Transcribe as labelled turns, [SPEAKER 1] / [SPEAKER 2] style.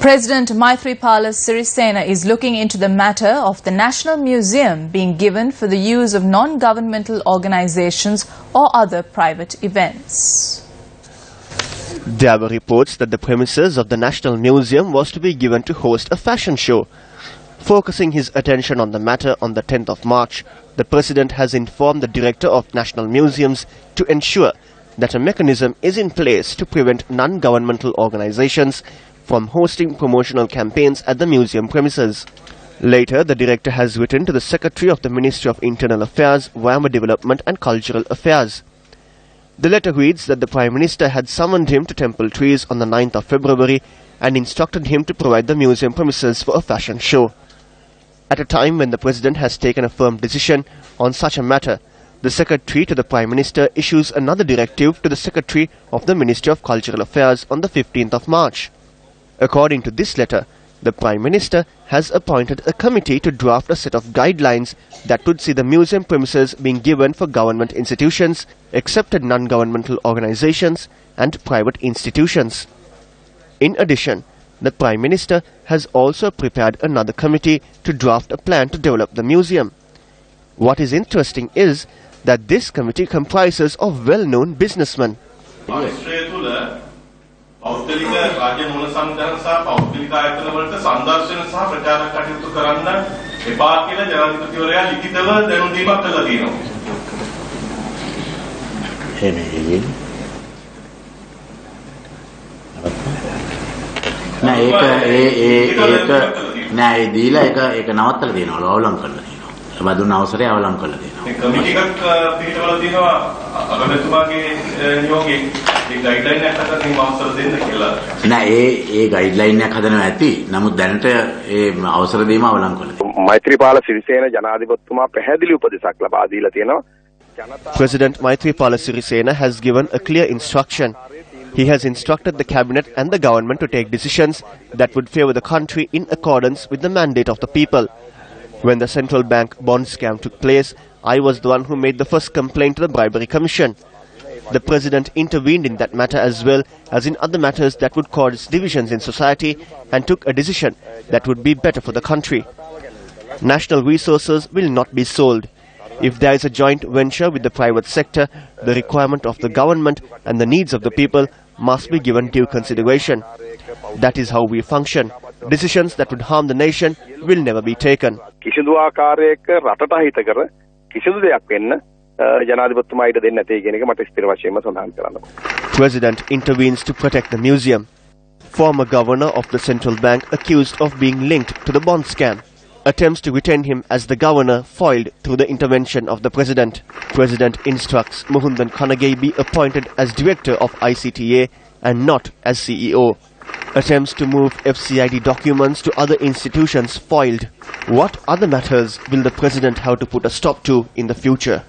[SPEAKER 1] President Maithripala Sirisena is looking into the matter of the National Museum being given for the use of non-governmental organizations or other private events.
[SPEAKER 2] There were reports that the premises of the National Museum was to be given to host a fashion show. Focusing his attention on the matter on the 10th of March, the President has informed the Director of National Museums to ensure that a mechanism is in place to prevent non-governmental organizations from hosting promotional campaigns at the museum premises. Later, the Director has written to the Secretary of the Ministry of Internal Affairs, Warmer Development and Cultural Affairs. The letter reads that the Prime Minister had summoned him to Temple Trees on the 9th of February and instructed him to provide the museum premises for a fashion show. At a time when the President has taken a firm decision on such a matter, the Secretary to the Prime Minister issues another directive to the Secretary of the Ministry of Cultural Affairs on the 15th of March. According to this letter, the Prime Minister has appointed a committee to draft a set of guidelines that would see the museum premises being given for government institutions, accepted non-governmental organizations and private institutions. In addition, the Prime Minister has also prepared another committee to draft a plan to develop the museum. What is interesting is that this committee comprises of well-known businessmen.
[SPEAKER 3] පෞද්ගලික රාජ්‍ය මූල සංවිධාන සහ පෞද්ගලික ආයතන වලට සංදර්ශන සහ ප්‍රචාර කටයුතු කරන්න එපා කියලා ජනාධිපතිවරයා ලිඛිතව දැනුම් දීමක් කළා තියෙනවා.
[SPEAKER 4] නෑ ඒ දීලා ඒක නවත්තලා දෙනවා අවලං කරලා තියෙනවා. ඒ දුන්න අවසරය අවලං කරලා තියෙනවා.
[SPEAKER 3] මේ කමිටි එකක් පිටවල තියෙනවා අගමැතිතුමාගේ නියෝගයේ ඒ ගයිඩ්ලයින් එකක් හදන්න මේ අවසර දෙන්න කියලා.
[SPEAKER 4] නෑ ඒ ගයිඩ්ලයින් එකක් හදනවා ඇති. නමුත් දැනට ඒ අවසර දීම අවලං කරලා තියෙනවා.
[SPEAKER 5] මෛත්‍රීපාල සිරිසේන ජනාධිපතිතුමා පැහැදිලි උපදෙසක් ලබා දීලා තියෙනවා.
[SPEAKER 2] President Maithripala Sirisena has given a clear instruction. He has instructed the cabinet and the government to take decisions that would favour the country in accordance with the mandate of the people. When the central bank bond scam took place, I was the one who made the first complaint to the Bribery Commission. The President intervened in that matter as well as in other matters that would cause divisions in society and took a decision that would be better for the country. National resources will not be sold. If there is a joint venture with the private sector, the requirement of the government and the needs of the people must be given due consideration. That is how we function. Decisions that would harm the nation will never be taken.
[SPEAKER 5] කිසිදු ආකාරයක රටට හිත කර කිසිදු දෙයක් වෙන්න ජනාධිපතිතුමාට දෙන්න නැtei කියන එක මට ස්ථිර වශයෙන්ම සඳහන් කරන්න.
[SPEAKER 2] President intervenes to protect the museum. Former governor of the central bank accused of being linked to the bond scam. Attempts to retain him as the governor foiled through the intervention of the President. President instructs Muhundan Kanagay be appointed as director of ICTA and not as CEO. Attempts to move FCID documents to other institutions foiled. What other matters will the President have to put a stop to in the future?